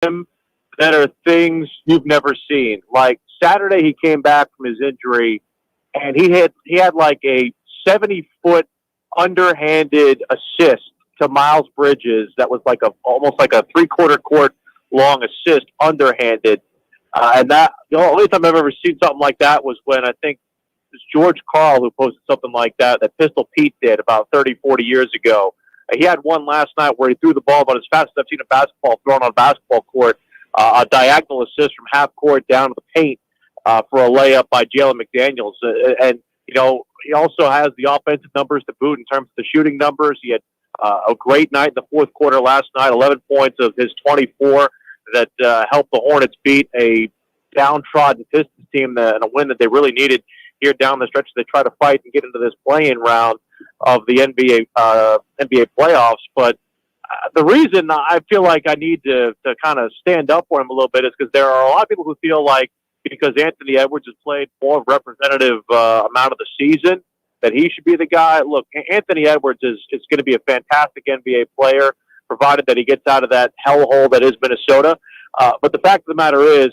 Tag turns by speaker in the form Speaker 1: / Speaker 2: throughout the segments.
Speaker 1: him that are things you've never seen. Like Saturday, he came back from his injury, and he had like a 70-foot underhanded assist to Miles Bridges that was like a almost like a three-quarter court long assist underhanded. And that the only time I've ever seen something like that was when I think it was George Carl who posted something like that Pistol Pete did about 30, 40 years ago. He had one last night where he threw the ball about as fast as I've seen a basketball thrown on a basketball court, a diagonal assist from half court down to the paint for a layup by Jalen McDaniels. And, you know, he also has the offensive numbers to boot in terms of the shooting numbers. He had a great night in the fourth quarter last night, 11 points of his 24 that helped the Hornets beat a downtrodden Pistons team and a win that they really needed here down the stretch. They try to fight and get into this play-in round of the NBA playoffs. But the reason I feel like I need to kind of stand up for him a little bit is because there are a lot of people who feel like because Anthony Edwards has played more representative amount of the season that he should be the guy. Look, Anthony Edwards is going to be a fantastic NBA player, provided that he gets out of that hellhole that is Minnesota. But the fact of the matter is,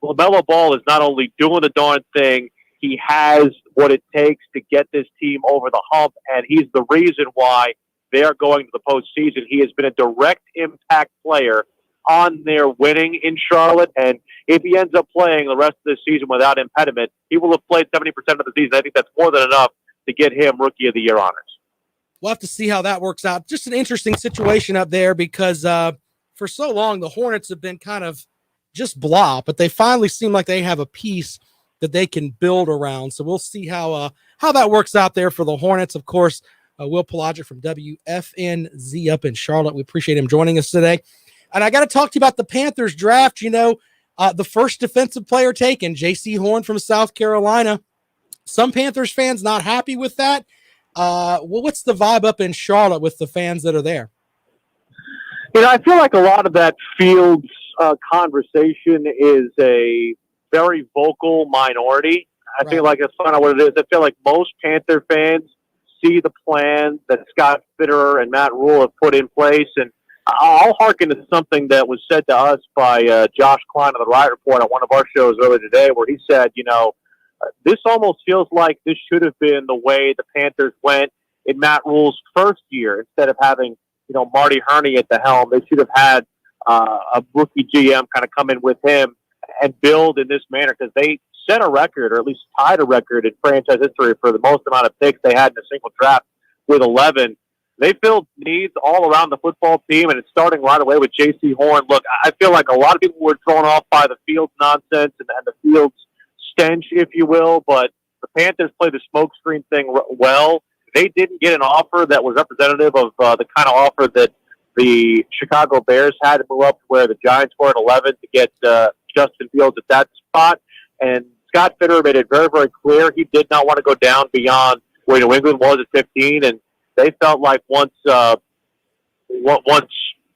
Speaker 1: LaMelo Ball is not only doing the darn thing, he has what it takes to get this team over the hump, and he's the reason why they are going to the postseason. He has been a direct impact player on their winning in Charlotte, and if he ends up playing the rest of the season without impediment, he will have played 70% of the season. I think that's more than enough to get him Rookie of the Year honors.
Speaker 2: We'll have to see how that works out. Just an interesting situation up there because for so long the Hornets have been kind of just blah, but they finally seem like they have a piece that they can build around. So we'll see how that works out there for the Hornets. Of course, Will Pelagic from WFNZ up in Charlotte. We appreciate him joining us today. And I got to talk to you about the Panthers draft. You know, the first defensive player taken, J.C. Horn from South Carolina. Some Panthers fans not happy with that. Well, what's the vibe up in Charlotte with the fans that are there?
Speaker 1: You know, I feel like a lot of that Fields conversation is a very vocal minority. I feel like that's kind of what it is. I feel like most Panther fans see the plan that Scott Fitterer and Matt Rule have put in place. And I'll hearken to something that was said to us by Josh Klein of the Riot Report on one of our shows earlier today, where he said, you know, this almost feels like this should have been the way the Panthers went in Matt Rule's first year. Instead of having, you know, Marty Herney at the helm, they should have had a rookie GM kind of come in with him and build in this manner, because they set a record, or at least tied a record in franchise history for the most amount of picks they had in a single draft with 11. They filled needs all around the football team, and it's starting right away with J.C. Horn. Look, I feel like a lot of people were thrown off by the Fields nonsense and the Fields stench, if you will, but the Panthers played the smokescreen thing well. They didn't get an offer that was representative of the kind of offer that the Chicago Bears had to move up to where the Giants were at 11 to get Justin Fields at that spot. And Scott Fitterer made it very, very clear he did not want to go down beyond where New England was at 15, and they felt like once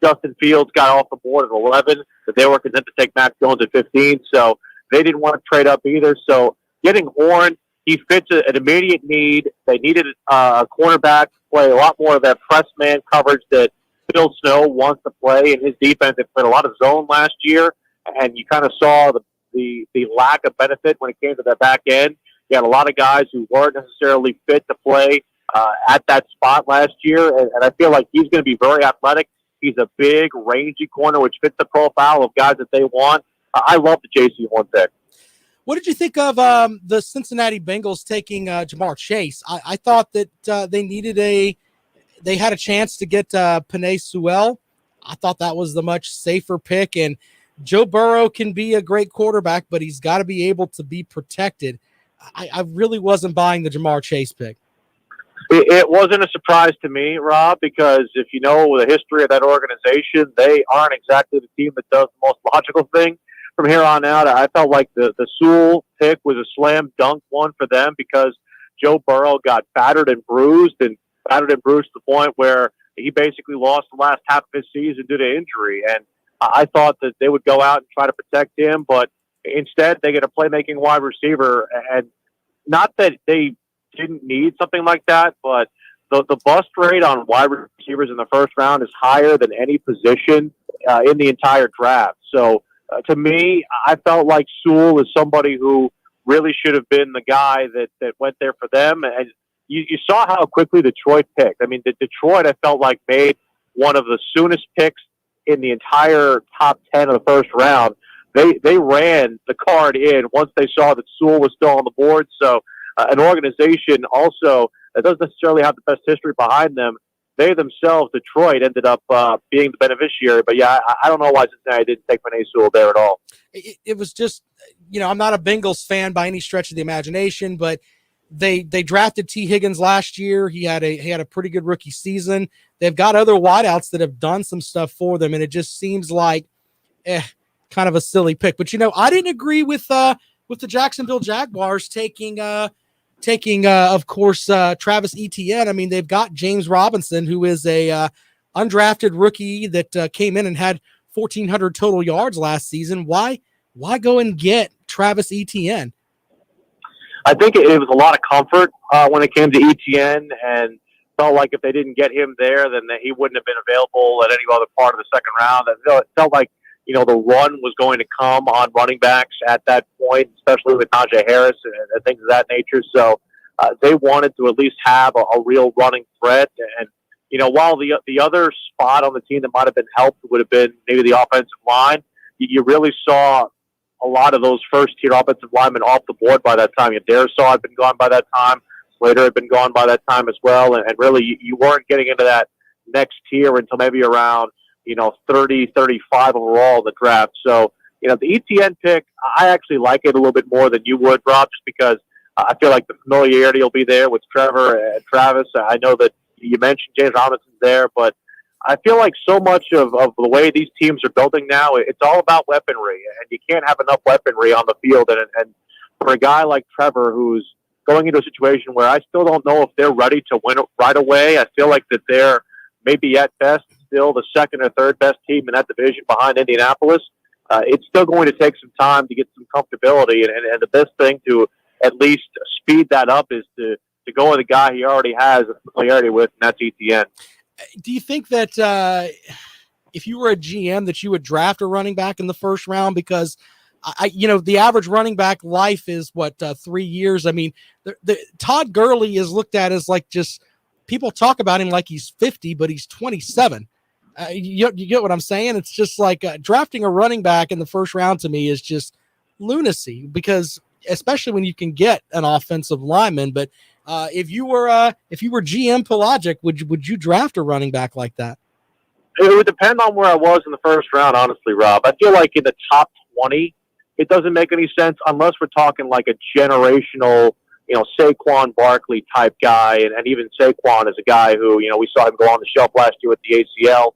Speaker 1: Justin Fields got off the board at 11, that they were content to take Mac Jones at 15. So they didn't want to trade up either. So getting Horn, he fits an immediate need. They needed a cornerback to play a lot more of that press man coverage that Phil Snow wants to play in his defense. They played a lot of zone last year, and you kind of saw the lack of benefit when it came to the back end. You had a lot of guys who weren't necessarily fit to play at that spot last year, and I feel like he's going to be very athletic. He's a big, rangy corner, which fits the profile of guys that they want. I love the J.C. Horn pick.
Speaker 2: What did you think of the Cincinnati Bengals taking Jamar Chase? I thought that they had a chance to get Penei Sewell. I thought that was the much safer pick, and Joe Burrow can be a great quarterback, but he's got to be able to be protected. I really wasn't buying the Jamar Chase pick.
Speaker 1: It wasn't a surprise to me, Rob, because if you know the history of that organization, they aren't exactly the team that does the most logical thing from here on out. I felt like the Sewell pick was a slam dunk one for them because Joe Burrow got battered and bruised to the point where he basically lost the last half of his season due to injury. And I thought that they would go out and try to protect him, but instead they get a playmaking wide receiver. And not that they didn't need something like that, but the bust rate on wide receivers in the first round is higher than any position in the entire draft. So to me, I felt like Sewell is somebody who really should have been the guy that went there for them. And you saw how quickly Detroit picked. I mean, Detroit, I felt like, made one of the soonest picks in the entire top 10 of the first round. They ran the card in once they saw that Sewell was still on the board. So an organization also that doesn't necessarily have the best history behind them, they themselves, Detroit, ended up being the beneficiary. But yeah, I don't know why Cincinnati didn't take Penei Sewell there at all.
Speaker 2: It was just, I'm not a Bengals fan by any stretch of the imagination, but they drafted T. Higgins last year. He had a pretty good rookie season. They've got other wideouts that have done some stuff for them, and it just seems like kind of a silly pick. But I didn't agree with the Jacksonville Jaguars taking of course Travis Etienne. I mean, they've got James Robinson, who is a undrafted rookie that came in and had 1,400 total yards last season. Why go and get Travis Etienne?
Speaker 1: I think it was a lot of comfort when it came to Etienne, and felt like if they didn't get him there, then he wouldn't have been available at any other part of the second round. It felt like the run was going to come on running backs at that point, especially with Najee Harris and things of that nature. So they wanted to at least have a real running threat. And while the other spot on the team that might have been helped would have been maybe the offensive line, you really saw a lot of those first-tier offensive linemen off the board by that time. Darisaw had been gone by that time. Slater had been gone by that time as well. And really, you weren't getting into that next tier until maybe around 30, 35 overall in the draft. So, the ETN pick, I actually like it a little bit more than you would, Rob, just because I feel like the familiarity will be there with Trevor and Travis. I know that you mentioned James Robinson's there, but I feel like so much of the way these teams are building now, it's all about weaponry, and you can't have enough weaponry on the field. And for a guy like Trevor, who's going into a situation where I still don't know if they're ready to win it right away, I feel like that they're maybe at best still the second or third best team in that division behind Indianapolis. It's still going to take some time to get some comfortability, and the best thing to at least speed that up is to go with a guy he already has a familiarity with, and that's ETN.
Speaker 2: Do you think that if you were a GM that you would draft a running back in the first round? Because the average running back life is 3 years. I mean, Todd Gurley is looked at as like, just people talk about him like he's 50, but he's 27. You get what I'm saying? It's just like drafting a running back in the first round to me is just lunacy, because especially when you can get an offensive lineman. But if you were GM Pelagic, would you draft a running back like that?
Speaker 1: It would depend on where I was in the first round, honestly, Rob. I feel like in the top 20, it doesn't make any sense unless we're talking like a generational, Saquon Barkley type guy. And even Saquon is a guy who, we saw him go on the shelf last year with the ACL.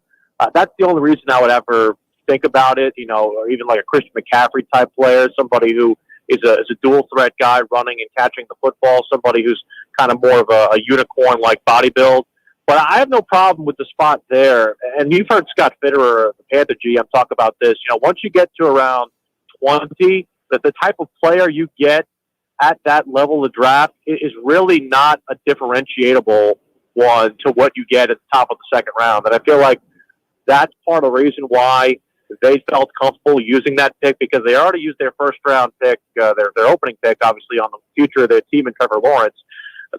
Speaker 1: That's the only reason I would ever think about it, or even like a Christian McCaffrey type player, somebody who is a dual threat guy running and catching the football, somebody who's kind of more of a unicorn like body build. But I have no problem with the spot there. And you've heard Scott Fitterer, the Panther GM, talk about this. Once you get to around 20, that the type of player you get at that level of draft is really not a differentiable one to what you get at the top of the second round. And I feel like that's part of the reason why they felt comfortable using that pick, because they already used their first round pick, their opening pick, obviously, on the future of their team and Trevor Lawrence.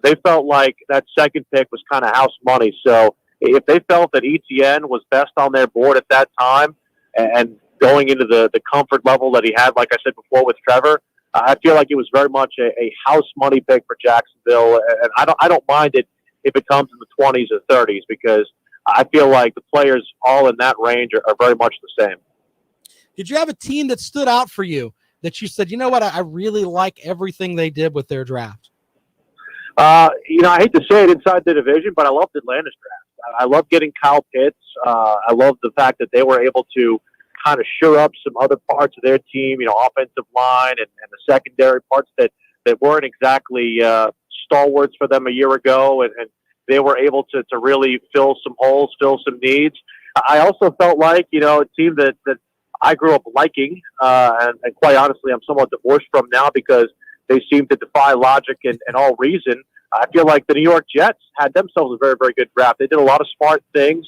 Speaker 1: They felt like that second pick was kind of house money. So if they felt that ETN was best on their board at that time, and going into the comfort level that he had, like I said before with Trevor, I feel like it was very much a house money pick for Jacksonville. And I don't mind it if it comes in the 20s or 30s, because I feel like the players all in that range are very much the same.
Speaker 2: Did you have a team that stood out for you that you said, you know what, I really like everything they did with their draft?
Speaker 1: I hate to say it inside the division, but I loved Atlanta's draft. I love getting Kyle Pitts. I love the fact that they were able to kind of shore up some other parts of their team, offensive line and the secondary parts that weren't exactly stalwarts for them a year ago. And they were able to really fill some holes, fill some needs. I also felt like, a team that I grew up liking, and quite honestly, I'm somewhat divorced from now, because they seem to defy logic and all reason. I feel like the New York Jets had themselves a very, very good draft. They did a lot of smart things.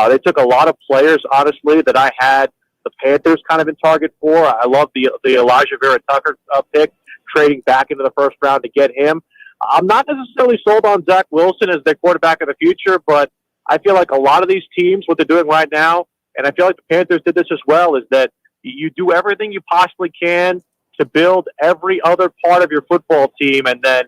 Speaker 1: They took a lot of players, honestly, that I had the Panthers kind of in target for. I love the Elijah Vera Tucker pick, trading back into the first round to get him. I'm not necessarily sold on Zach Wilson as their quarterback of the future, but I feel like a lot of these teams, what they're doing right now, and I feel like the Panthers did this as well, is that you do everything you possibly can to build every other part of your football team and then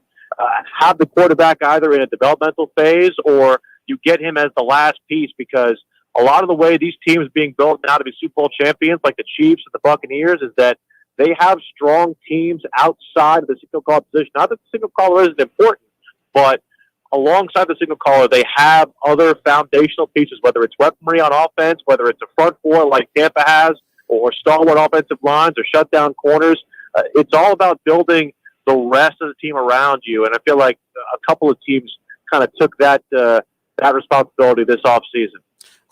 Speaker 1: have the quarterback either in a developmental phase or you get him as the last piece, because a lot of the way these teams being built now to be Super Bowl champions, like the Chiefs and the Buccaneers, is that they have strong teams outside of the signal caller position. Not that the signal caller isn't important, but alongside the signal caller, they have other foundational pieces, whether it's weaponry on offense, whether it's a front four like Tampa has, or stalwart offensive lines or shutdown corners. It's all about building the rest of the team around you. And I feel like a couple of teams kind of took that responsibility this offseason.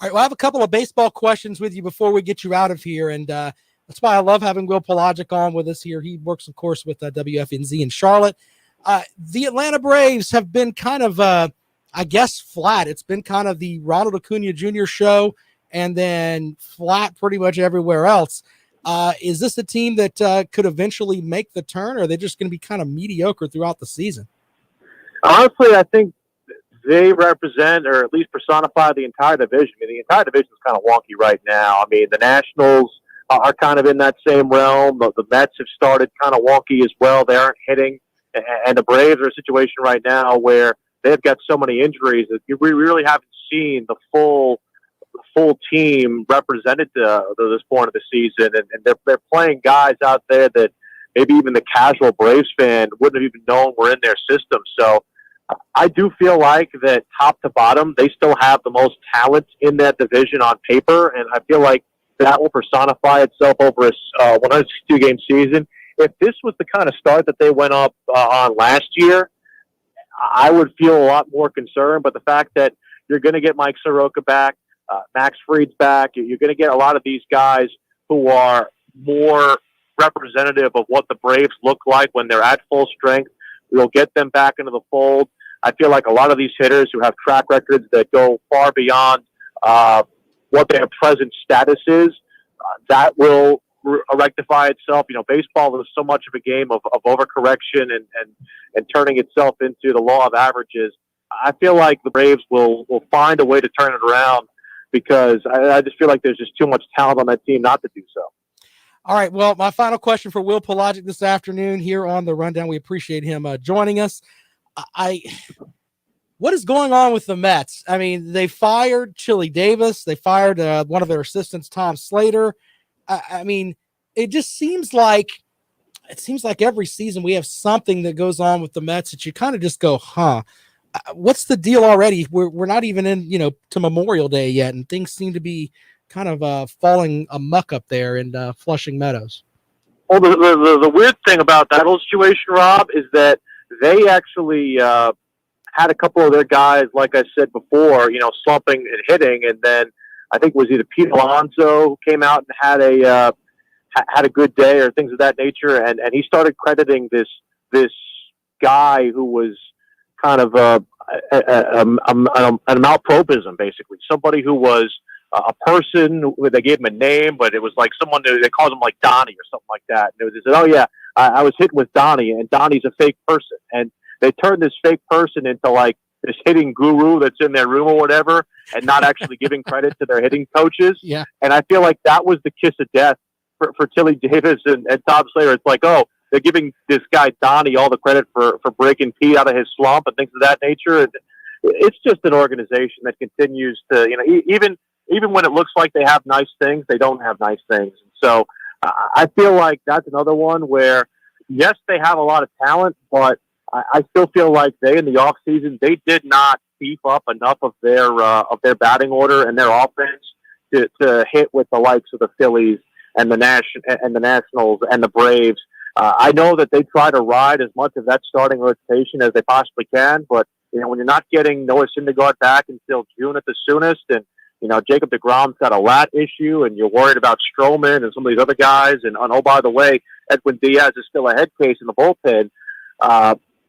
Speaker 2: All right, well, I have a couple of baseball questions with you before we get you out of here, and that's why I love having Will Pelagic on with us here. He works, of course, with WFNZ in Charlotte. The Atlanta Braves have been kind of, I guess, flat. It's been kind of the Ronald Acuna Jr. show and then flat pretty much everywhere else. Is this a team that could eventually make the turn, or are they just going to be kind of mediocre throughout the season?
Speaker 1: Honestly, I think they represent, or at least personify, the entire division. I mean, the entire division is kind of wonky right now. I mean, the Nationals are kind of in that same realm. The Mets have started kind of wonky as well. They aren't hitting. And the Braves are in a situation right now where they've got so many injuries that we really haven't seen the full team represented to this point of the season. And they're playing guys out there that maybe even the casual Braves fan wouldn't have even known were in their system. So I do feel like that top to bottom, they still have the most talent in that division on paper, and I feel like that will personify itself over a 162-game season. If this was the kind of start that they went up on last year, I would feel a lot more concerned. But the fact that you're going to get Mike Soroka back, Max Fried's back, you're going to get a lot of these guys who are more representative of what the Braves look like when they're at full strength. We'll get them back into the fold. I feel like a lot of these hitters who have track records that go far beyond what their present status is, that will rectify itself. You know, baseball is so much of a game of overcorrection and turning itself into the law of averages. I feel like the Braves will find a way to turn it around, because I just feel like there's just too much talent on that team not to do so.
Speaker 2: All right, well, my final question for Will Pelagic this afternoon here on The Rundown. We appreciate him joining us. What is going on with the Mets? I mean, they fired Chili Davis. They fired one of their assistants, Tom Slater. I mean, it just seems like every season we have something that goes on with the Mets that you kind of just go, what's the deal already? We're not even in, to Memorial Day yet, and things seem to be kind of falling amuck up there in Flushing Meadows.
Speaker 1: Well, the weird thing about that whole situation, Rob, is that they actually had a couple of their guys, like I said before, slumping and hitting, and then I think it was either Pete Alonso who came out and had a good day or things of that nature, and he started crediting this guy who was kind of an malpropism, basically, somebody who was a person. They gave him a name, but it was like someone they called him like Donnie or something like that. And they said, "Oh yeah, I was hitting with Donnie, and Donnie's a fake person." And they turned this fake person into like this hitting guru that's in their room or whatever, and not actually giving credit to their hitting coaches.
Speaker 2: Yeah.
Speaker 1: And I feel like that was the kiss of death for Tilly Davis and Tom Slater. It's like, oh, they're giving this guy Donnie all the credit for breaking Pete out of his slump and things of that nature. And it's just an organization that continues to, even when it looks like they have nice things, they don't have nice things. And so I feel like that's another one where, yes, they have a lot of talent, but I still feel like in the off season, they did not beef up enough of their batting order and their offense to hit with the likes of the Phillies and the Nationals and the Braves. I know that they try to ride as much of that starting rotation as they possibly can, but when you're not getting Noah Syndergaard back until June at the soonest, and Jacob deGrom's got a lat issue, and you're worried about Stroman and some of these other guys, and oh, by the way, Edwin Diaz is still a head case in the bullpen.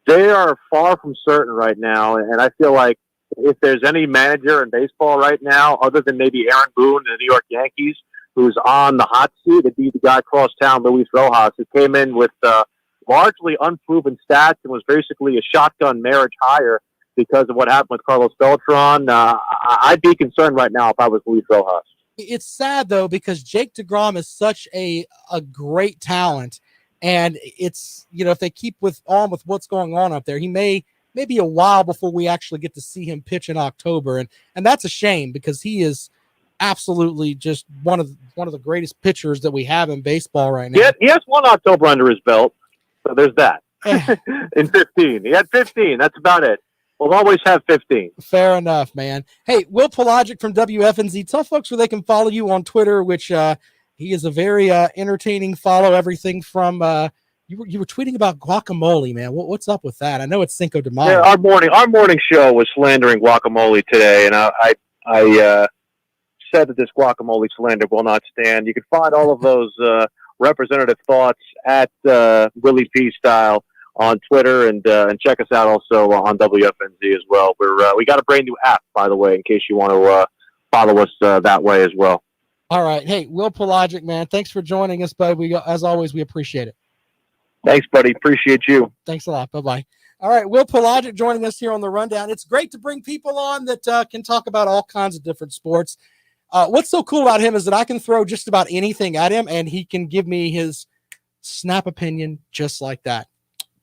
Speaker 1: They are far from certain right now, and I feel like if there's any manager in baseball right now, other than maybe Aaron Boone and the New York Yankees, who's on the hot seat, it'd be the guy across town, Luis Rojas, who came in with largely unproven stats and was basically a shotgun marriage hire because of what happened with Carlos Beltran. I'd be concerned right now if I was Luis Rojas.
Speaker 2: It's sad though because Jake DeGrom is such a great talent, and it's if they keep with what's going on up there, he may be a while before we actually get to see him pitch in October, and that's a shame because he is absolutely just one of the greatest pitchers that we have in baseball right now.
Speaker 1: Yeah, he has one October under his belt, so there's that. In 15, he had 15. That's about it. We'll always have 15.
Speaker 2: Fair enough, man. Hey, Will Pelagic from WFNZ. Tell folks where they can follow you on Twitter, which he is a very entertaining follow. Everything from you were tweeting about guacamole, man. What's up with that? I know it's Cinco de Mayo.
Speaker 1: Yeah, our morning show was slandering guacamole today, and I said that this guacamole slander will not stand. You can find all of those representative thoughts at Willie P style on Twitter, and check us out also on WFNZ as well. We got a brand new app, by the way, in case you want to follow us that way as well.
Speaker 2: All right. Hey, Will Pelagic, man, thanks for joining us, bud. As always, we appreciate it.
Speaker 1: Thanks, buddy. Appreciate you.
Speaker 2: Thanks a lot. Bye-bye. All right, Will Pelagic joining us here on the Rundown. It's great to bring people on that can talk about all kinds of different sports. What's so cool about him is that I can throw just about anything at him, and he can give me his snap opinion just like that.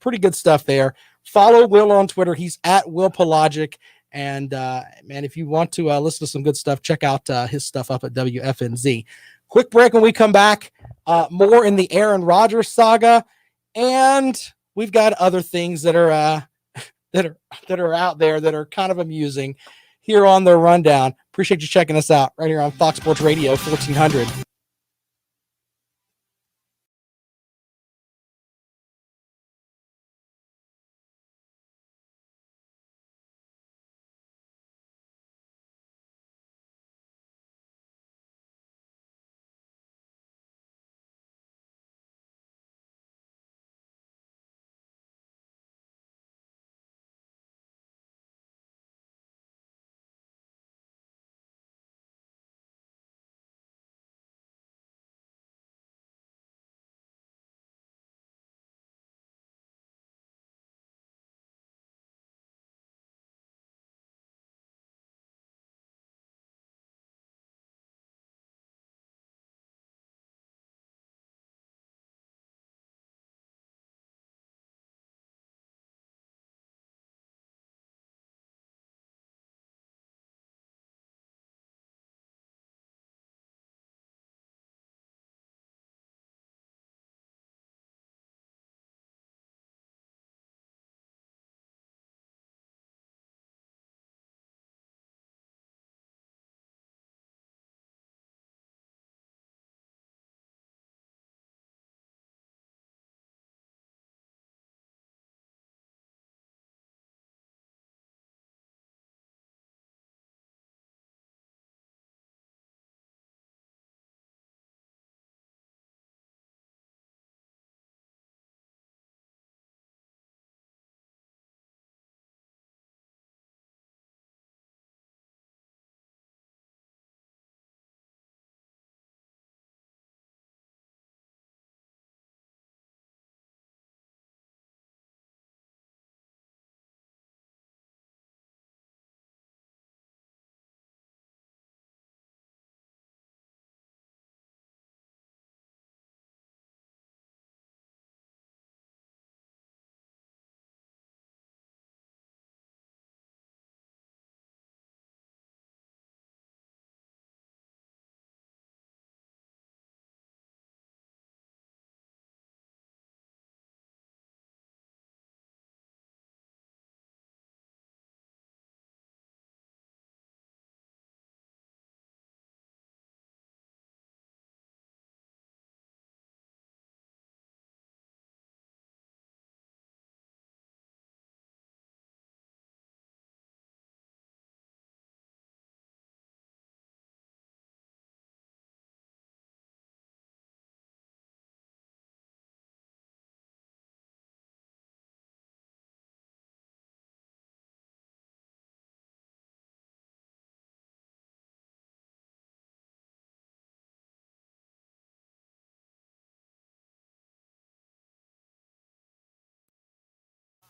Speaker 2: Pretty good stuff there. Follow Will on Twitter. He's at Will Pelagic. And, man, if you want to listen to some good stuff, check out his stuff up at WFNZ. Quick break when we come back. More in the Aaron Rodgers saga. And we've got other things that are that are out there that are kind of amusing here on the Rundown. Appreciate you checking us out right here on Fox Sports Radio 1400.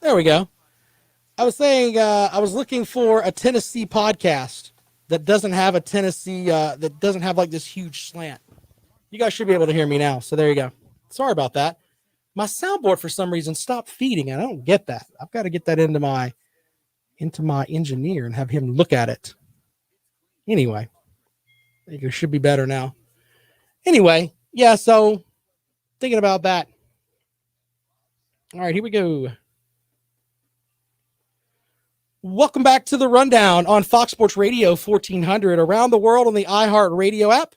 Speaker 2: There we go. I was saying I was looking for a Tennessee podcast that doesn't have a Tennessee, that doesn't have like this huge slant. You guys should be able to hear me now. So there you go. Sorry about that. My soundboard for some reason stopped feeding. I don't get that. I've got to get that into my engineer and have him look at it. Anyway, it should be better now. Anyway, yeah, so thinking about that. All right, here we go. Welcome back to the Rundown on Fox Sports Radio 1400 around the world on the iHeartRadio app.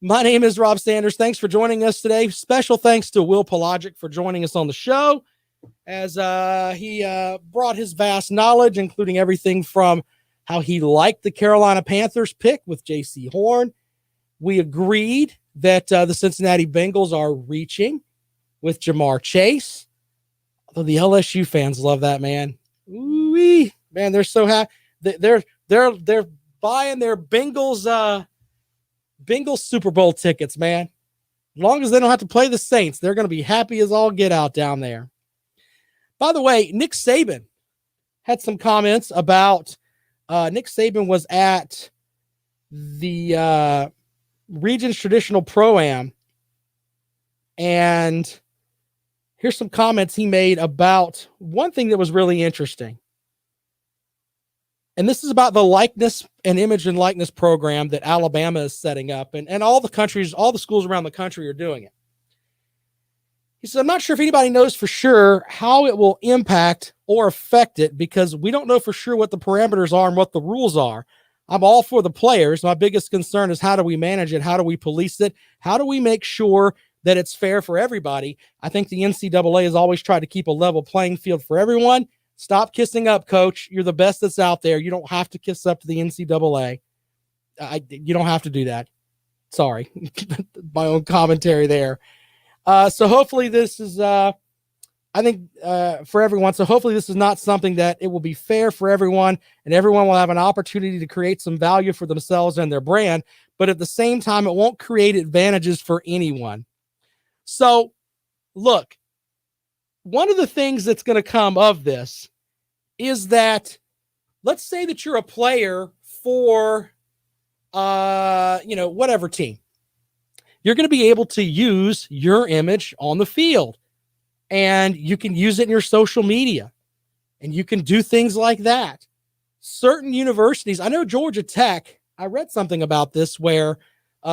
Speaker 2: My name is Rob Sanders. Thanks for joining us today. Special thanks to Will Pelagic for joining us on the show as he brought his vast knowledge, including everything from how he liked the Carolina Panthers pick with J.C. Horn. We agreed that the Cincinnati Bengals are reaching with Jamar Chase. Although the LSU fans love that, man. Ooh-wee. Man, they're so happy. They're buying their Bengals Super Bowl tickets, man. As long as they don't have to play the Saints, they're going to be happy as all get out down there. By the way, Nick Saban had some comments about Nick Saban was at the Regions Traditional Pro-Am, and here's some comments he made about one thing that was really interesting. And this is about the likeness and image and likeness program that Alabama is setting up. And all the schools around the country are doing it. He said, I'm not sure if anybody knows for sure how it will impact or affect it because we don't know for sure what the parameters are and what the rules are. I'm all for the players. My biggest concern is how do we manage it? How do we police it? How do we make sure that it's fair for everybody? I think the NCAA has always tried to keep a level playing field for everyone. Stop kissing up, coach. You're the best that's out there. You don't have to kiss up to the NCAA. You don't have to do that. Sorry. My own commentary there. So hopefully this is, for everyone. So hopefully this is not something that it will be fair for everyone and everyone will have an opportunity to create some value for themselves and their brand. But at the same time, it won't create advantages for anyone. So look, one of the things that's going to come of this is that let's say that you're a player for, whatever team. You're going to be able to use your image on the field and you can use it in your social media and you can do things like that. Certain universities, I know Georgia Tech, I read something about this where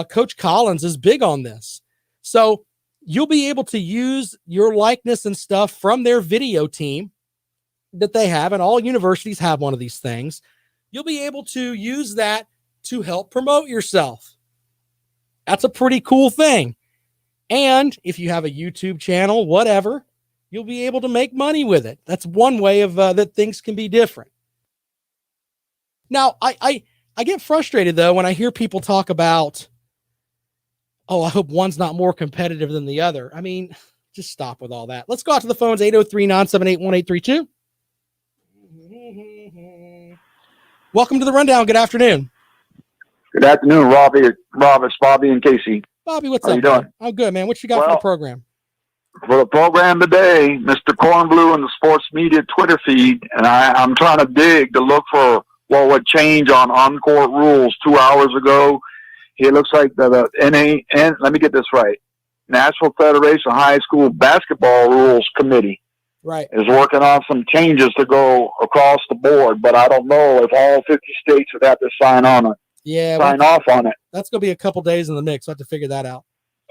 Speaker 2: Coach Collins is big on this. So you'll be able to use your likeness and stuff from their video team that they have, and all universities have one of these things. You'll be able to use that to help promote yourself. That's a pretty cool thing. And if you have a YouTube channel, whatever, you'll be able to make money with it. That's one way of that things can be different. Now, I get frustrated, though, when I hear people talk about, oh, I hope one's not more competitive than the other. I mean, just stop with all that. Let's go out to the phones, 803-978-1832. Welcome to the Rundown. Good afternoon.
Speaker 3: Good afternoon, Rob. It's Bobby and Casey.
Speaker 2: Bobby, what's
Speaker 3: How
Speaker 2: up?
Speaker 3: you doing?
Speaker 2: Man? I'm good, man. What you got for the program?
Speaker 3: For the program today, Mr. Cornblue and the sports media Twitter feed, and I'm trying to dig to look for what would change on on-court rules 2 hours ago. It looks like the let me get this right, National Federation of High School Basketball Rules Committee is working on some changes to go across the board, but I don't know if all 50 states would have to sign off on it.
Speaker 2: That's going to be a couple days in the mix. I have to figure that out.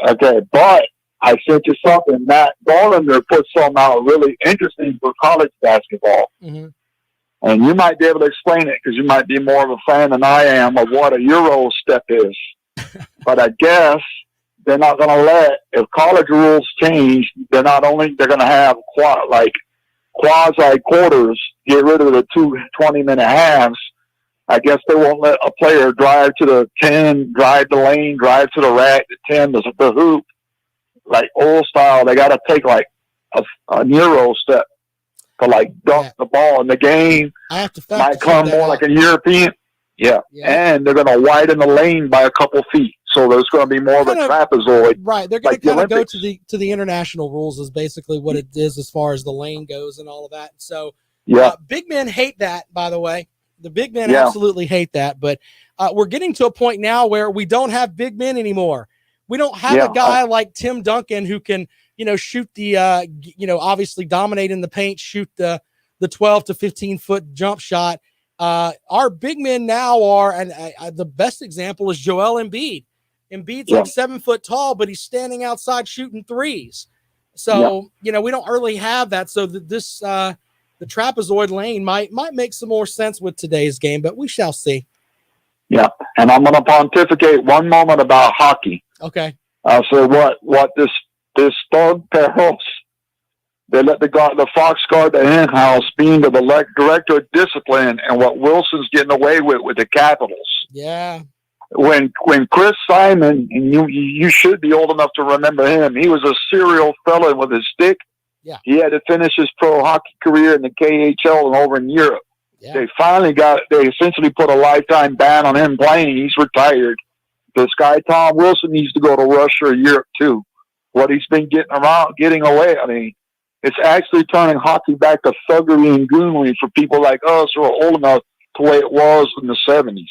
Speaker 3: Okay, but I sent you something. Matt Garlander put something out really interesting for college basketball.
Speaker 2: Mm-hmm.
Speaker 3: And you might be able to explain it because you might be more of a fan than I am of what a Euro step is. But I guess they're not going to if college rules change, they're going to have quasi quarters, get rid of the 2 20-minute halves. I guess they won't let a player drive to the 10, drive the lane, drive to the rack, the 10, the hoop. Like old style, they got to take like a Euro step to dunk the ball in the game.
Speaker 2: I have to
Speaker 3: might come more like a European. Yeah. And they're going to widen the lane by a couple feet. So there's going to be more of a trapezoid.
Speaker 2: Right. They're going
Speaker 3: like
Speaker 2: to kind of go
Speaker 3: Olympics.
Speaker 2: to the international rules is basically what it is as far as the lane goes and all of that. So big men hate that, by the way. The big men absolutely hate that. But we're getting to a point now where we don't have big men anymore. We don't have a guy like Tim Duncan who can, shoot the, obviously dominate in the paint, shoot the 12 to 15 foot jump shot. Our big men now are, and the best example is Joel Embiid. Embiid's like 7 foot tall, but he's standing outside shooting threes. So, we don't really have that. So this, the trapezoid lane might make some more sense with today's game, but we shall see.
Speaker 3: Yeah. And I'm going to pontificate one moment about hockey.
Speaker 2: Okay.
Speaker 3: I'll say what this thug Perros, they let the Fox guard the hen house being the director of discipline and what Wilson's getting away with the Capitals.
Speaker 2: Yeah.
Speaker 3: When Chris Simon, and you should be old enough to remember him, he was a serial felon with his stick.
Speaker 2: Yeah.
Speaker 3: He had to finish his pro hockey career in the KHL and over in Europe.
Speaker 2: Yeah.
Speaker 3: They essentially put a lifetime ban on him playing. He's retired. This guy, Tom Wilson, needs to go to Russia or Europe too. What he's been getting away. I mean, it's actually turning hockey back to thuggery and goonery for people like us who are old enough to the way it was in the 70s.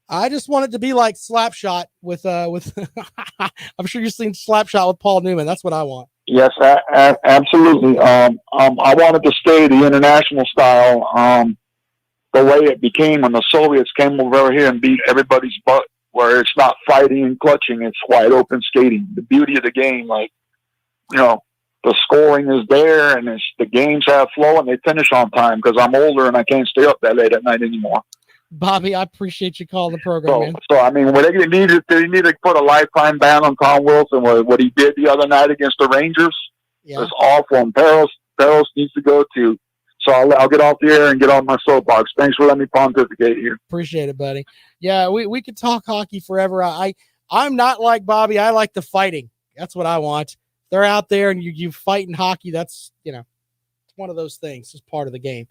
Speaker 2: I just want it to be like Slapshot with I'm sure you've seen Slapshot with Paul Newman. That's what I want.
Speaker 3: Yes, absolutely. I wanted to stay the international style, the way it became when the Soviets came over here and beat everybody's butt, where it's not fighting and clutching, it's wide open skating. The beauty of the game, the scoring is there and the games have flow and they finish on time because I'm older and I can't stay up that late at night anymore.
Speaker 2: Bobby, I appreciate you calling the program, man.
Speaker 3: So I mean, they need to put a lifetime ban on Tom Wilson. What he did the other night against the Rangers was awful, and Perros needs to go too. So I'll get off the air and get on my soapbox. Thanks for letting me pontificate here.
Speaker 2: Appreciate it, buddy. Yeah, we could talk hockey forever. I'm not like Bobby. I like the fighting. That's what I want. They're out there and you fight in hockey. That's, it's one of those things. It's part of the game.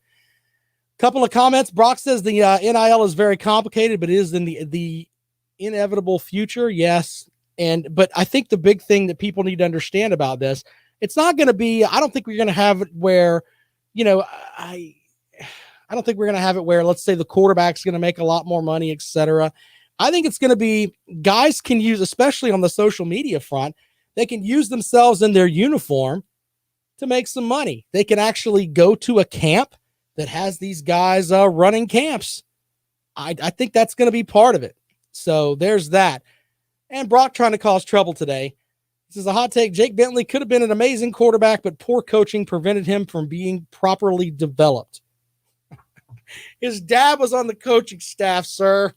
Speaker 2: Couple of comments. Brock says the NIL is very complicated, but it is in the inevitable future. Yes. But I think the big thing that people need to understand about this, it's not going to be, I don't think we're going to have it where, I don't think we're going to have it where, let's say the quarterback's going to make a lot more money, etc. I think it's going to be guys can use, especially on the social media front, they can use themselves in their uniform to make some money. They can actually go to a camp that has these guys running camps. I think that's going to be part of it. So there's that. And Brock trying to cause trouble today. This is a hot take. Jake Bentley could have been an amazing quarterback, but poor coaching prevented him from being properly developed. His dad was on the coaching staff, sir.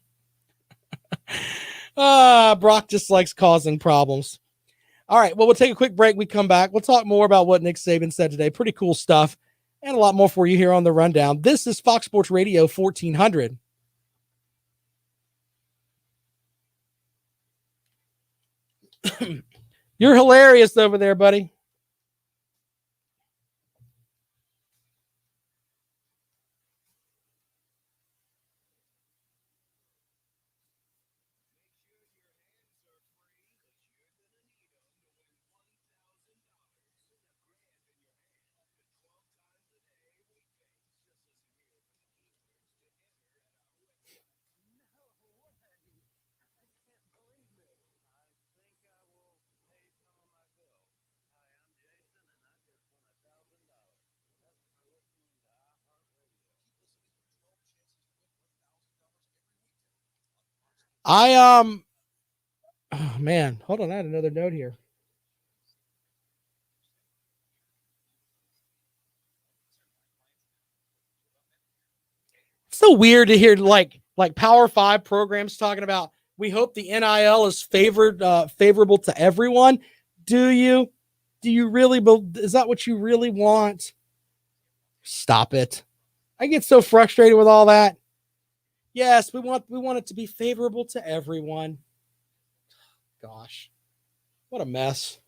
Speaker 2: Brock just likes causing problems. All right, well, we'll take a quick break. We come back. We'll talk more about what Nick Saban said today. Pretty cool stuff. And a lot more for you here on the Rundown. This is Fox Sports Radio 1400. You're hilarious over there, buddy. Oh man, hold on. I had another note here. It's so weird to hear like Power 5 programs talking about we hope the NIL is favorable to everyone. Do you really is that what you really want? Stop it. I get so frustrated with all that. Yes, we want it to be favorable to everyone. Gosh. What a mess.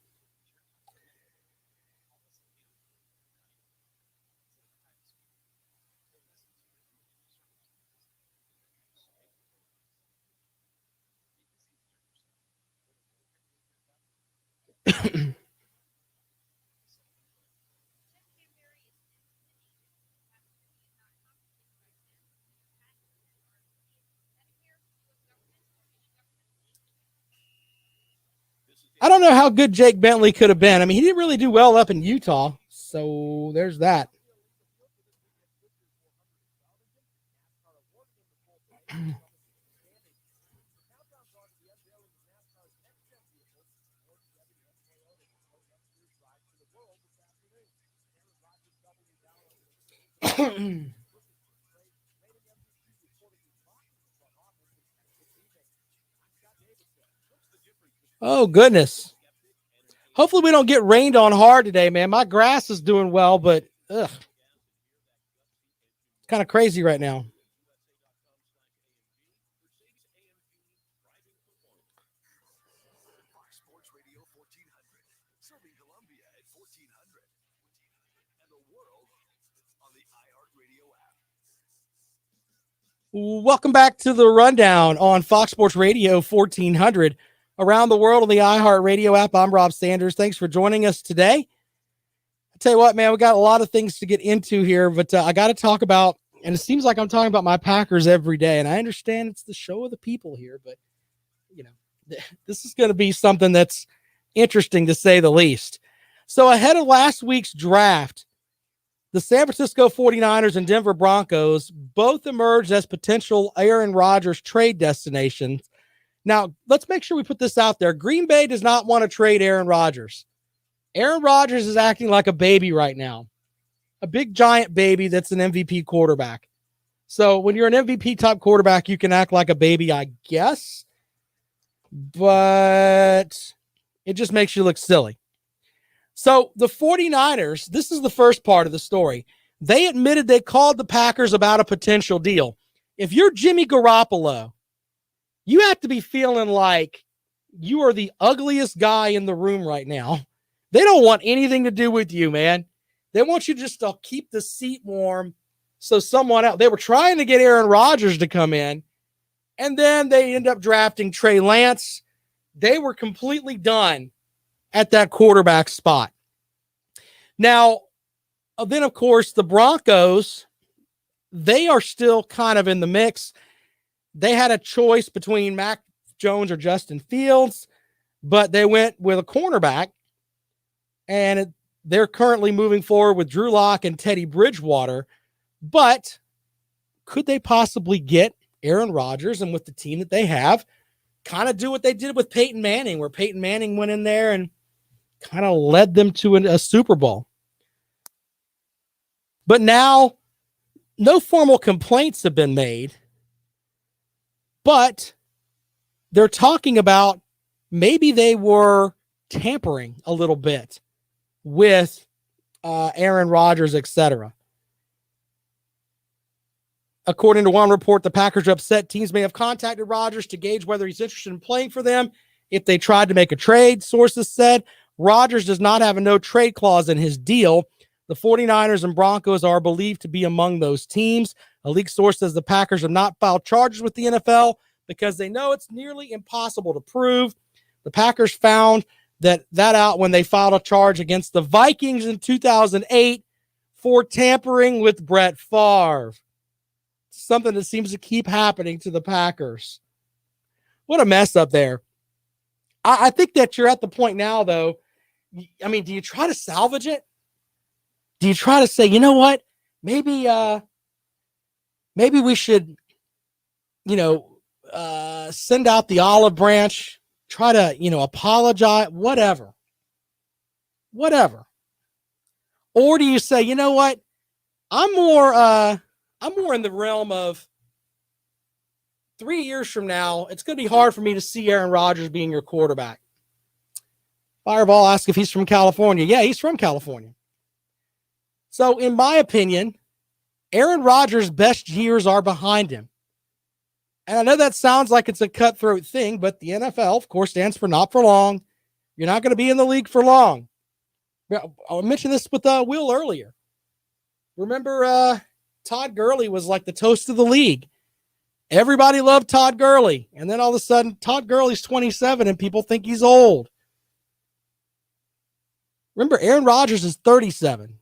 Speaker 2: I don't know how good Jake Bentley could have been. I mean, he didn't really do well up in Utah. So there's that. Oh, goodness. Hopefully we don't get rained on hard today, man. My grass is doing well, but ugh, it's kind of crazy right now. Welcome back to the rundown on Fox Sports Radio 1400 around the world on the iHeartRadio app. I'm Rob Sanders. Thanks for joining us today. I tell you what, man, we got a lot of things to get into here, but I got to talk about, and it seems like I'm talking about my Packers every day, and I understand it's the show of the people here, but you know, this is going to be something that's interesting to say the least. So ahead of last week's draft, the San Francisco 49ers and Denver Broncos both emerged as potential Aaron Rodgers trade destinations. Now, let's make sure we put this out there. Green Bay does not want to trade Aaron Rodgers. Aaron Rodgers is acting like a baby right now, a big giant baby that's an MVP quarterback. So when you're an MVP type quarterback, you can act like a baby, I guess, but it just makes you look silly. So the 49ers, this is the first part of the story. They admitted they called the Packers about a potential deal. If you're Jimmy Garoppolo, you have to be feeling like you are the ugliest guy in the room right now. They don't want anything to do with you, man. They want you just to keep the seat warm so someone else. They were trying to get Aaron Rodgers to come in, and then they end up drafting Trey Lance. They were completely done at that quarterback spot. Now, then, of course, the Broncos, they are still kind of in the mix. They had a choice between Mac Jones or Justin Fields, but they went with a cornerback, and they're currently moving forward with Drew Lock and Teddy Bridgewater. But could they possibly get Aaron Rodgers and with the team that they have, kind of do what they did with Peyton Manning, where Peyton Manning went in there and kind of led them to a Super Bowl. But now, no formal complaints have been made, but they're talking about maybe they were tampering a little bit with Aaron Rodgers, etc. According to one report, the Packers are upset. Teams may have contacted Rodgers to gauge whether he's interested in playing for them if they tried to make a trade, sources said. Rodgers does not have a no-trade clause in his deal. The 49ers and Broncos are believed to be among those teams. A leaked source says the Packers have not filed charges with the NFL because they know it's nearly impossible to prove. The Packers found that out when they filed a charge against the Vikings in 2008 for tampering with Brett Favre. Something that seems to keep happening to the Packers. What a mess up there. I think that you're at the point now, though. I mean, do you try to salvage it? Do you try to say, you know what? Maybe we should, send out the olive branch, try to, apologize, whatever. Or do you say, you know what? I'm more in the realm of 3 years from now, it's going to be hard for me to see Aaron Rodgers being your quarterback. Fireball asks if he's from California. Yeah, he's from California. So, in my opinion, Aaron Rodgers' best years are behind him. And I know that sounds like it's a cutthroat thing, but the NFL, of course, stands for not for long. You're not going to be in the league for long. I mentioned this with Will earlier. Remember, Todd Gurley was like the toast of the league. Everybody loved Todd Gurley. And then all of a sudden, Todd Gurley's 27 and people think he's old. Remember, Aaron Rodgers is 37.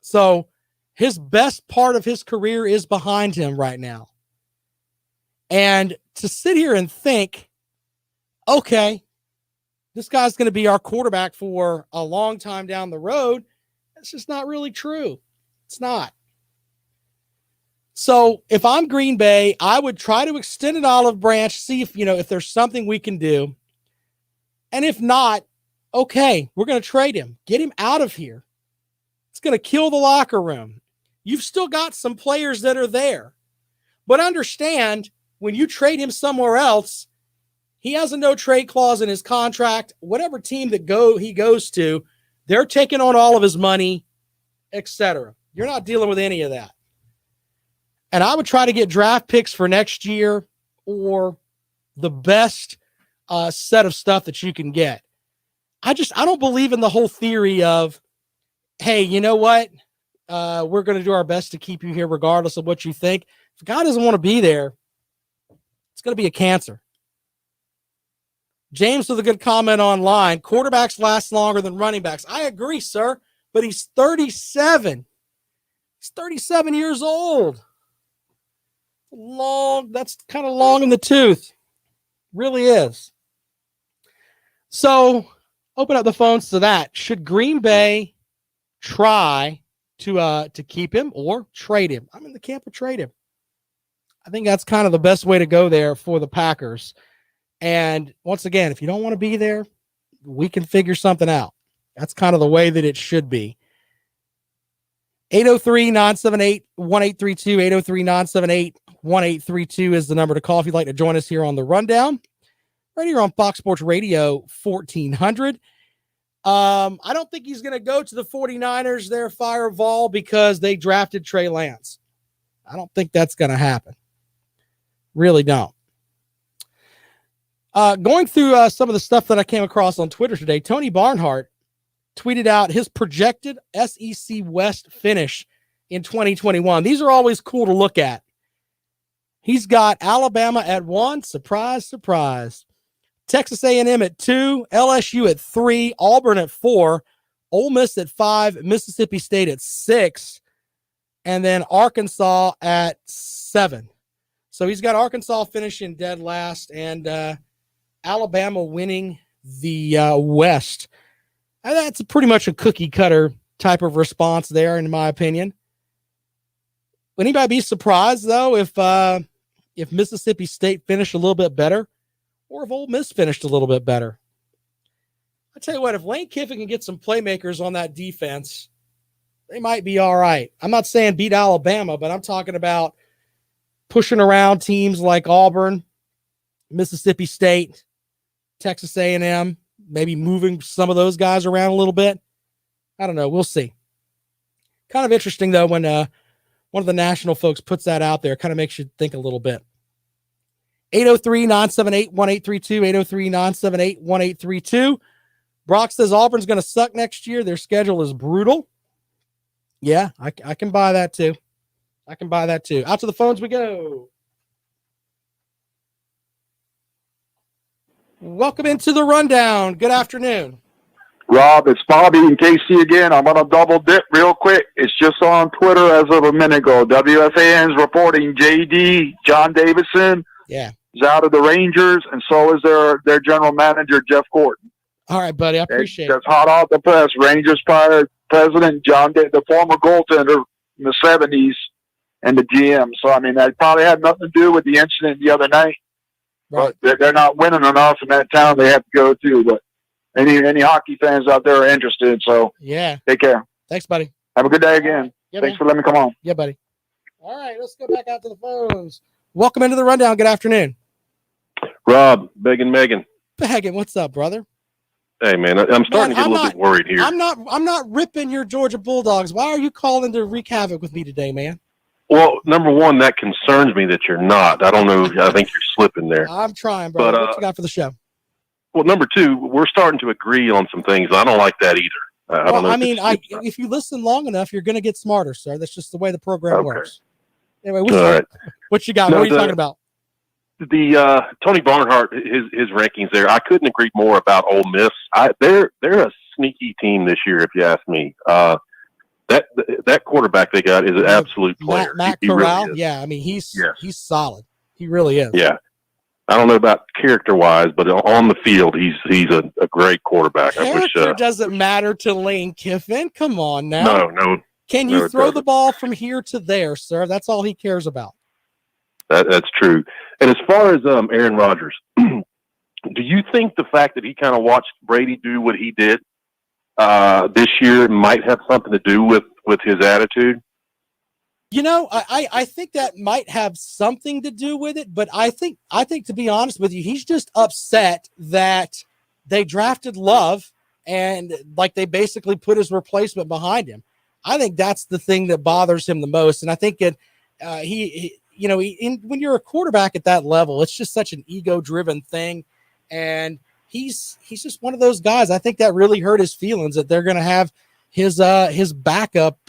Speaker 2: So his best part of his career is behind him right now. And to sit here and think, okay, this guy's going to be our quarterback for a long time down the road, that's just not really true. It's not. So if I'm Green Bay, I would try to extend an olive branch, see if there's something we can do. And if not, okay, we're going to trade him. Get him out of here. It's going to kill the locker room. You've still got some players that are there. But understand, when you trade him somewhere else, he has a no-trade clause in his contract. Whatever team that he goes to, they're taking on all of his money, etc. You're not dealing with any of that. And I would try to get draft picks for next year or the best set of stuff that you can get. I don't believe in the whole theory of, hey, you know what? We're going to do our best to keep you here regardless of what you think. If a guy doesn't want to be there, it's going to be a cancer. James with a good comment online. Quarterbacks last longer than running backs. I agree, sir, but he's 37. He's 37 years old. That's kind of long in the tooth. Really is. So open up the phones to that. Should Green Bay try to keep him or trade him? I'm in the camp of trade him. I think that's kind of the best way to go there for the Packers. And once again, if you don't want to be there, we can figure something out. That's kind of the way that it should be. 803-978-1832, 803-978-1832 is the number to call if you'd like to join us here on the Rundown. Right here on Fox Sports Radio 1400. I don't think he's going to go to the 49ers there, Fireball, because they drafted Trey Lance. I don't think that's going to happen. Really don't. Going through some of the stuff that I came across on Twitter today, Tony Barnhart tweeted out his projected SEC West finish in 2021. These are always cool to look at. He's got Alabama at 1, surprise, surprise. Texas A&M at 2, LSU at 3, Auburn at 4, Ole Miss at 5, Mississippi State at 6, and then Arkansas at 7. So he's got Arkansas finishing dead last and Alabama winning the West. And that's pretty much a cookie cutter type of response there, in my opinion. Would anybody be surprised, though, if Mississippi State finished a little bit better or if Ole Miss finished a little bit better? I tell you what, if Lane Kiffin can get some playmakers on that defense, they might be all right. I'm not saying beat Alabama, but I'm talking about pushing around teams like Auburn, Mississippi State, Texas A&M, maybe moving some of those guys around a little bit. I don't know. We'll see. Kind of interesting, though, when one of the national folks puts that out there. Kind of makes you think a little bit. 803-978-1832, 803-978-1832. Brock says Auburn's going to suck next year. Their schedule is brutal. Yeah, I can buy that, too. I can buy that, too. Out to the phones we go. Welcome into the Rundown. Good afternoon.
Speaker 3: Rob, it's Bobby and Casey again. I'm going to double dip real quick. It's just on Twitter as of a minute ago. WFAN's reporting JD, John Davidson, is out of the Rangers, and so is their general manager, Jeff Gordon.
Speaker 2: All right, buddy. I appreciate it.
Speaker 3: That's hot off the press. Rangers fired President John, the former goaltender in the 70s, and the GM. So, I mean, that probably had nothing to do with the incident the other night.
Speaker 2: Right.
Speaker 3: But they're not winning enough in that town they have to go to. But any hockey fans out there are interested. So, take care.
Speaker 2: Thanks, buddy.
Speaker 3: Have a good day again. Thanks for letting me come on.
Speaker 2: Yeah, buddy. All right, let's go back out to the phones. Welcome into the Rundown. Good afternoon.
Speaker 4: Rob, Megan.
Speaker 2: Megan, what's up, brother?
Speaker 4: Hey, man, I'm starting to get a little bit worried here.
Speaker 2: I'm not ripping your Georgia Bulldogs. Why are you calling to wreak havoc with me today, man?
Speaker 4: Well, number one, that concerns me that you're not. I don't know. I think you're slipping there.
Speaker 2: I'm trying, brother.
Speaker 4: But,
Speaker 2: what you got for the show?
Speaker 4: Well, number two, we're starting to agree on some things. I don't like that either. I don't know.
Speaker 2: I mean, if you listen long enough, you're going to get smarter, sir. That's just the way the program works. Anyway, what you got? What are you talking about?
Speaker 4: The Tony Barnhart, his rankings there. I couldn't agree more about Ole Miss. They're a sneaky team this year, if you ask me. That quarterback they got is an absolute player.
Speaker 2: Matt
Speaker 4: He
Speaker 2: Corral.
Speaker 4: really is.
Speaker 2: Yeah, I mean he's solid. He really is.
Speaker 4: Yeah. I don't know about character-wise, but on the field, he's a great quarterback.
Speaker 2: Character doesn't matter to Lane Kiffin. Come on now.
Speaker 4: No.
Speaker 2: Can you throw the ball from here to there, sir? That's all he cares about.
Speaker 4: That's true. And as far as Aaron Rodgers, do you think the fact that he kind of watched Brady do what he did this year might have something to do with his attitude?
Speaker 2: You know, I think that might have something to do with it, but I think to be honest with you, he's just upset that they drafted Love and like they basically put his replacement behind him. I think that's the thing that bothers him the most, and I think when you're a quarterback at that level, it's just such an ego-driven thing, and he's just one of those guys. I think that really hurt his feelings that they're going to have his backup.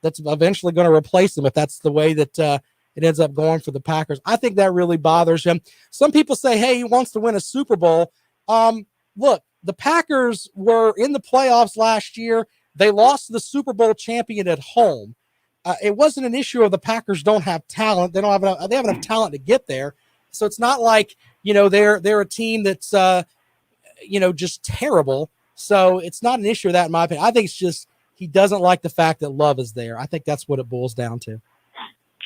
Speaker 2: That's eventually going to replace him if that's the way that it ends up going for the Packers. I think that really bothers him. Some people say, hey, he wants to win a Super Bowl. Look, the Packers were in the playoffs last year. They lost to the Super Bowl champion at home. It wasn't an issue of the Packers don't have talent. They have enough talent to get there. So it's not like, they're a team that's, just terrible. So it's not an issue of that in my opinion. I think it's just, he doesn't like the fact that Love is there. I think that's what it boils down to.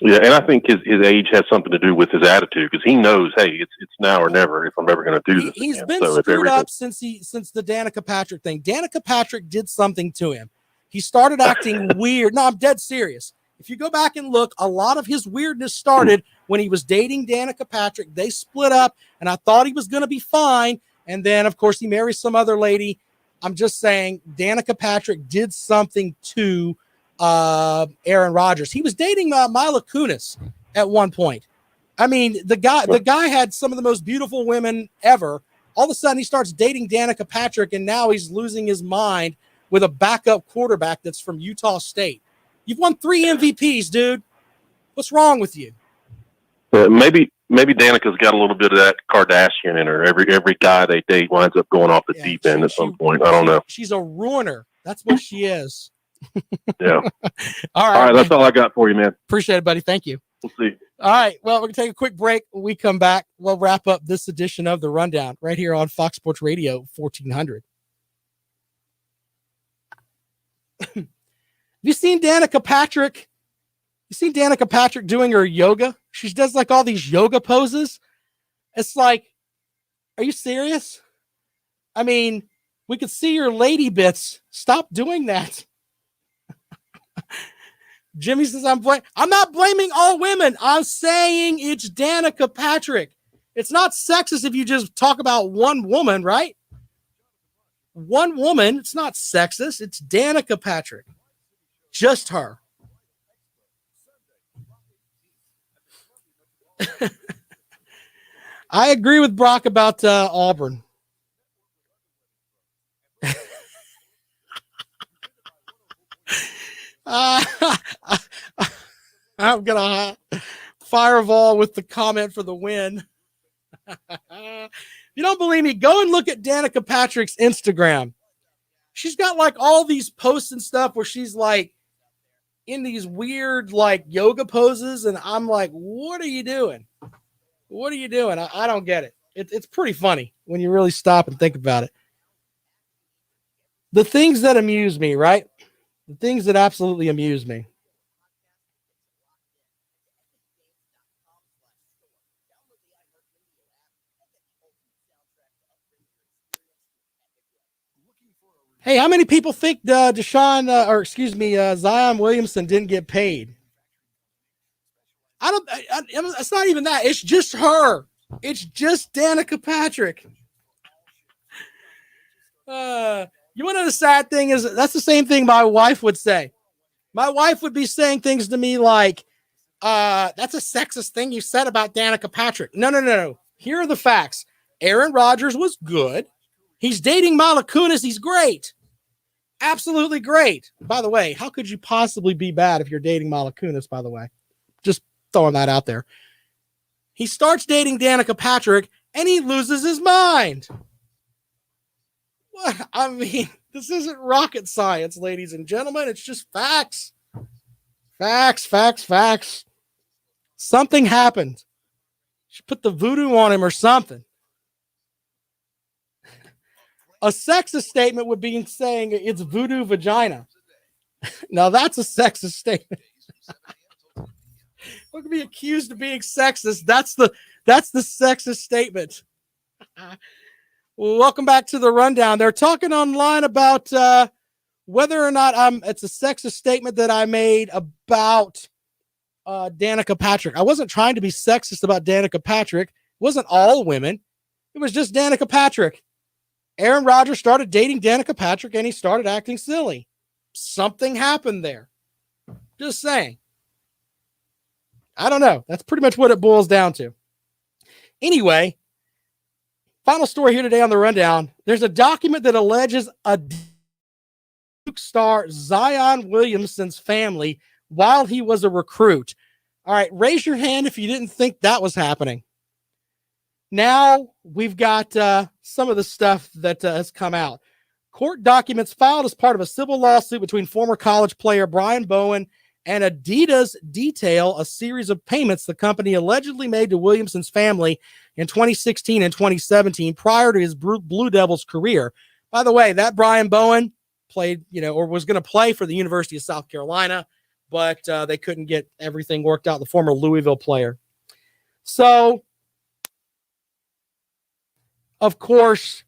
Speaker 4: Yeah, and I think his age has something to do with his attitude because he knows, hey, it's now or never if I'm ever going to do this.
Speaker 2: He's
Speaker 4: again.
Speaker 2: been screwed up since the Danica Patrick thing. Danica Patrick did something to him. He started acting weird. No, I'm dead serious. If you go back and look, a lot of his weirdness started when he was dating Danica Patrick. They split up, and I thought he was going to be fine. And then, of course, he marries some other lady. I'm just saying Danica Patrick did something to Aaron Rodgers. He was dating Mila Kunis at one point. I mean, the guy had some of the most beautiful women ever. All of a sudden, he starts dating Danica Patrick, and now he's losing his mind with a backup quarterback that's from Utah State. You've won 3 MVPs, dude. What's wrong with you?
Speaker 4: Maybe Danica's got a little bit of that Kardashian in her. Every guy they date winds up going off the deep end at some point. I don't know.
Speaker 2: She's a ruiner. That's what she is.
Speaker 4: Yeah.
Speaker 2: All right.
Speaker 4: All right. That's all I got for you, man.
Speaker 2: Appreciate it, buddy. Thank you.
Speaker 4: We'll see.
Speaker 2: All right. Well, we're going to take a quick break. When we come back, we'll wrap up this edition of The Rundown right here on Fox Sports Radio 1400. Have you seen Danica Patrick? You seen Danica Patrick doing her yoga? She does like all these yoga poses. It's like, are you serious? I mean, we could see your lady bits. Stop doing that. Jimmy says, I'm not blaming all women. I'm saying it's Danica Patrick. It's not sexist if you just talk about one woman, right? One woman. It's not sexist. It's Danica Patrick. Just her. I agree with Brock about Auburn. I'm going to fireball with the comment for the win. If you don't believe me, go and look at Danica Patrick's Instagram. She's got like all these posts and stuff where she's like in these weird like yoga poses. And I'm like, what are you doing? What are you doing? I don't get it. It's pretty funny when you really stop and think about it. The things that amuse me, right? The things that absolutely amuse me. Hey, how many people think Zion Williamson didn't get paid? It's not even that. It's just her. It's just Danica Patrick. You want to know the sad thing is that's the same thing my wife would say. My wife would be saying things to me like, that's a sexist thing you said about Danica Patrick. No. Here are the facts. Aaron Rodgers was good. He's dating Mila Kunis. He's great. Absolutely great. By the way, how could you possibly be bad if you're dating Mila Kunis, by the way? Just throwing that out there. He starts dating Danica Patrick, and he loses his mind. What? I mean, This isn't rocket science, ladies and gentlemen. It's just facts. Facts, facts, facts. Something happened. Should put the voodoo on him or something. A sexist statement would be saying it's voodoo vagina. Now that's a sexist statement. We're gonna be accused of being sexist. That's the sexist statement. Well, welcome back to the rundown. They're talking online about whether or not it's a sexist statement that I made about Danica Patrick. I wasn't trying to be sexist about Danica Patrick. It wasn't all women. It was just Danica Patrick. Aaron Rodgers started dating Danica Patrick and he started acting silly. Something happened there. Just saying. I don't know. That's pretty much what it boils down to. Anyway, final story here today on the rundown. There's a document that alleges a Duke star Zion Williamson's family while he was a recruit. All right, raise your hand if you didn't think that was happening. Now we've got some of the stuff that has come out. Court documents filed as part of a civil lawsuit between former college player Brian Bowen and Adidas detail a series of payments the company allegedly made to Williamson's family in 2016 and 2017 prior to his Blue Devils career. By the way, that Brian Bowen played, or was going to play for the University of South Carolina, but they couldn't get everything worked out, the former Louisville player. So, of course,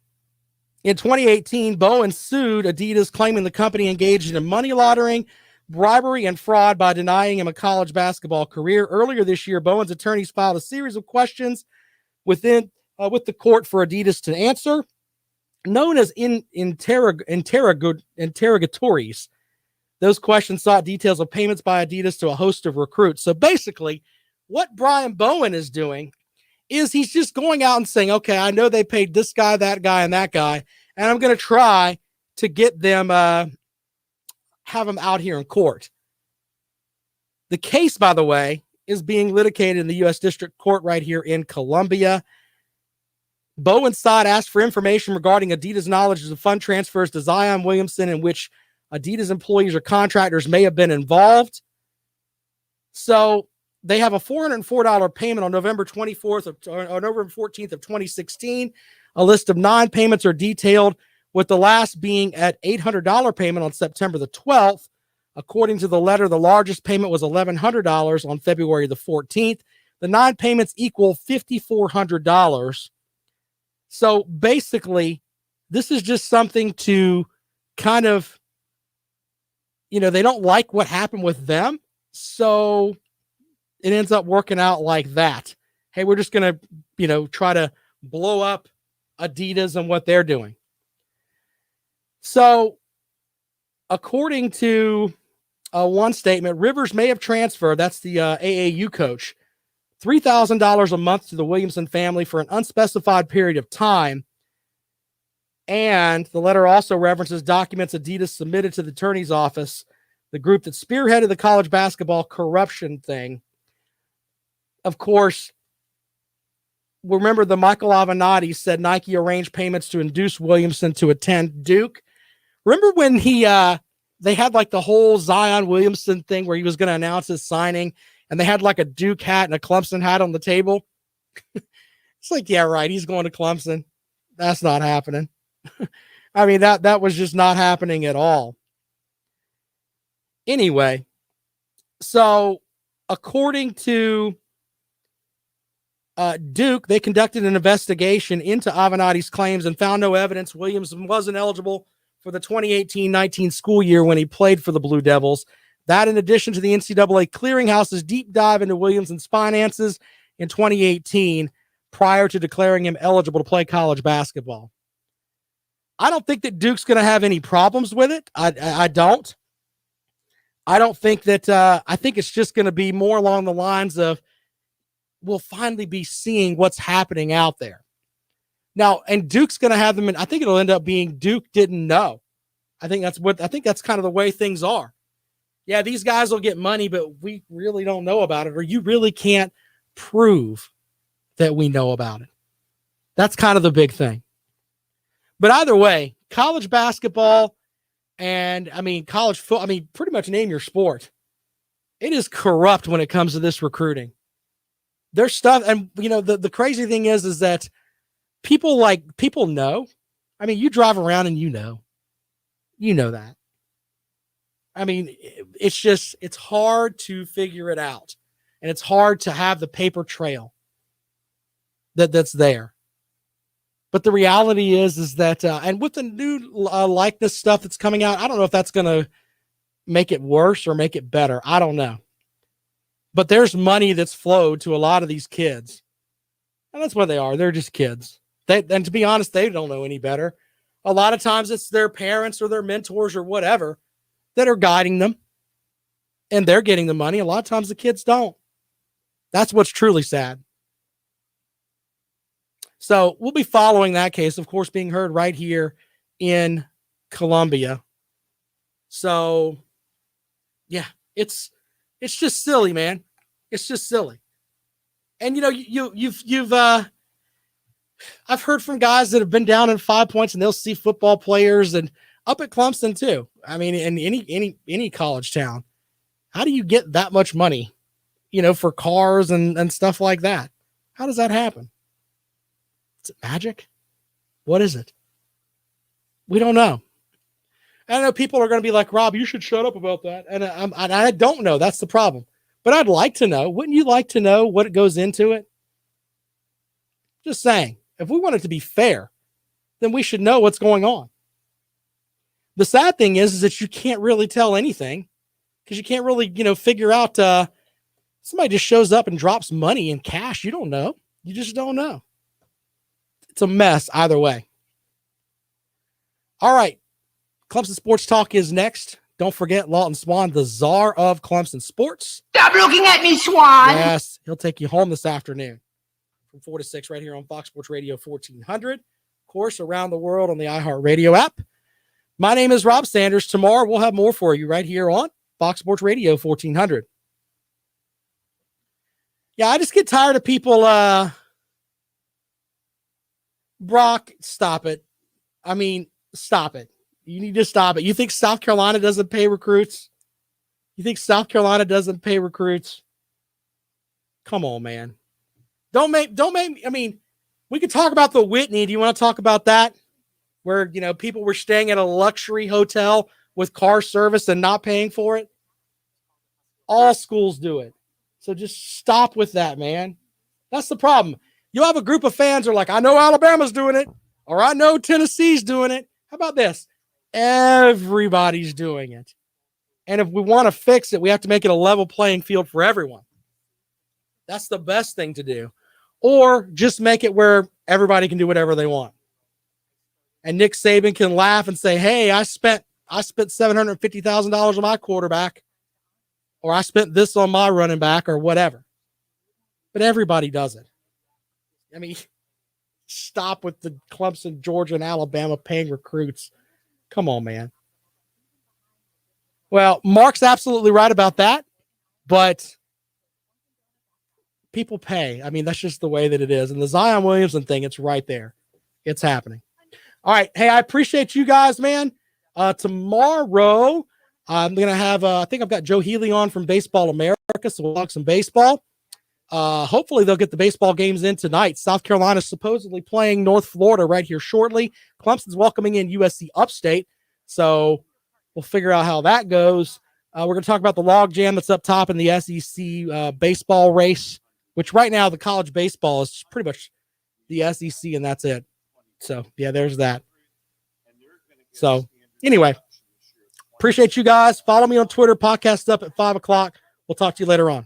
Speaker 2: in 2018, Bowen sued Adidas, claiming the company engaged in money laundering, bribery, and fraud by denying him a college basketball career. Earlier this year, Bowen's attorneys filed a series of questions with the court for Adidas to answer, known as interrogatories. Those questions sought details of payments by Adidas to a host of recruits. So basically, what Brian Bowen is doing is he's just going out and saying, okay, I know they paid this guy, and that guy, and I'm going to try to get them, have them out here in court. The case, by the way, is being litigated in the U.S. District Court right here in Columbia. Bowen's side asked for information regarding Adidas' knowledge of fund transfers to Zion Williamson in which Adidas employees or contractors may have been involved. So they have a $404 payment on November 14th of 2016. A list of 9 payments are detailed, with the last being at $800 payment on September the 12th. According to the letter, the largest payment was $1,100 on February the 14th. The 9 payments equal $5,400. So basically, this is just something to kind of, they don't like what happened with them. So it ends up working out like that. Hey, we're just going to, try to blow up Adidas and what they're doing. So according to one statement, Rivers may have transferred, that's the AAU coach, $3,000 a month to the Williamson family for an unspecified period of time. And the letter also references documents Adidas submitted to the attorney's office, the group that spearheaded the college basketball corruption thing. Of course, remember the Michael Avenatti said Nike arranged payments to induce Williamson to attend Duke. Remember when they had like the whole Zion Williamson thing where he was going to announce his signing and they had like a Duke hat and a Clemson hat on the table? It's like, yeah, right. He's going to Clemson. That's not happening. I mean, that was just not happening at all. Anyway, so according to Duke, they conducted an investigation into Avenatti's claims and found no evidence Williamson wasn't eligible for the 2018-19 school year when he played for the Blue Devils. That, in addition to the NCAA Clearinghouse's deep dive into Williamson's finances in 2018 prior to declaring him eligible to play college basketball. I don't think that Duke's going to have any problems with it. I don't. I don't think that I think it's just going to be more along the lines of we'll finally be seeing what's happening out there. Now, and Duke's going to have them, and I think it'll end up being Duke didn't know. I think that's kind of the way things are. Yeah, these guys will get money, but we really don't know about it, or you really can't prove that we know about it. That's kind of the big thing. But either way, college basketball and, I mean, college football, I mean, pretty much name your sport. It is corrupt when it comes to this recruiting. There's stuff, and, you know, the crazy thing is that people know. I mean, you drive around and you know that. I mean, it's hard to figure it out, and it's hard to have the paper trail that's there. But the reality is that, and with the new likeness stuff that's coming out, I don't know if that's going to make it worse or make it better. I don't know. But there's money that's flowed to a lot of these kids. And that's what they are. They're just kids. And to be honest, they don't know any better. A lot of times it's their parents or their mentors or whatever that are guiding them. And they're getting the money. A lot of times the kids don't. That's what's truly sad. So we'll be following that case, of course, being heard right here in Columbia. So, yeah, it's just silly, man. It's just silly. And, you know, I've heard from guys that have been down in 5 points and they'll see football players and up at Clemson too. I mean, in any college town, how do you get that much money, you know, for cars and stuff like that? How does that happen? Is it magic? What is it? We don't know. I know people are going to be like, Rob, you should shut up about that. And I don't know. That's the problem. But I'd like to know. Wouldn't you like to know what goes into it? Just saying. If we want it to be fair, then we should know what's going on. The sad thing is that you can't really tell anything because you can't really, you know, figure out somebody just shows up and drops money in cash. You don't know. You just don't know. It's a mess either way. All right. Clemson Sports Talk is next. Don't forget Lawton Swan, the czar of Clemson sports.
Speaker 5: Stop looking at me, Swan.
Speaker 2: Yes, he'll take you home this afternoon from 4 to 6 right here on Fox Sports Radio 1400. Of course, around the world on the iHeartRadio app. My name is Rob Sanders. Tomorrow we'll have more for you right here on Fox Sports Radio 1400. Yeah, I just get tired of people. Brock, stop it. I mean, stop it. You need to stop it. You think South Carolina doesn't pay recruits? You think South Carolina doesn't pay recruits? Come on, man. Don't make, I mean, we could talk about the Whitney. Do you want to talk about that? Where, you know, people were staying at a luxury hotel with car service and not paying for it. All schools do it. So just stop with that, man. That's the problem. You'll have a group of fans who are like, I know Alabama's doing it, or I know Tennessee's doing it. How about this? Everybody's doing it. And if we want to fix it, we have to make it a level playing field for everyone. That's the best thing to do. Or just make it where everybody can do whatever they want. And Nick Saban can laugh and say, hey, I spent $750,000 on my quarterback, or I spent this on my running back, or whatever. But everybody does it. I mean, stop with the Clemson, Georgia, and Alabama paying recruits. Come on, man. Well, Mark's absolutely right about that, but people pay. I mean, that's just the way that it is. And the Zion Williamson thing, it's right there. It's happening. All right. Hey, I appreciate you guys, man. Tomorrow, I'm going to have, I think I've got Joe Healy on from Baseball America, so we'll talk some baseball. Hopefully they'll get the baseball games in tonight. South Carolina is supposedly playing North Florida right here shortly. Clemson's welcoming in USC Upstate. So we'll figure out how that goes. We're going to talk about the log jam that's up top in the SEC baseball race, which right now the college baseball is pretty much the SEC and that's it. So yeah, there's that. So anyway, appreciate you guys. Follow me on Twitter. Podcast up at 5:00. We'll talk to you later on.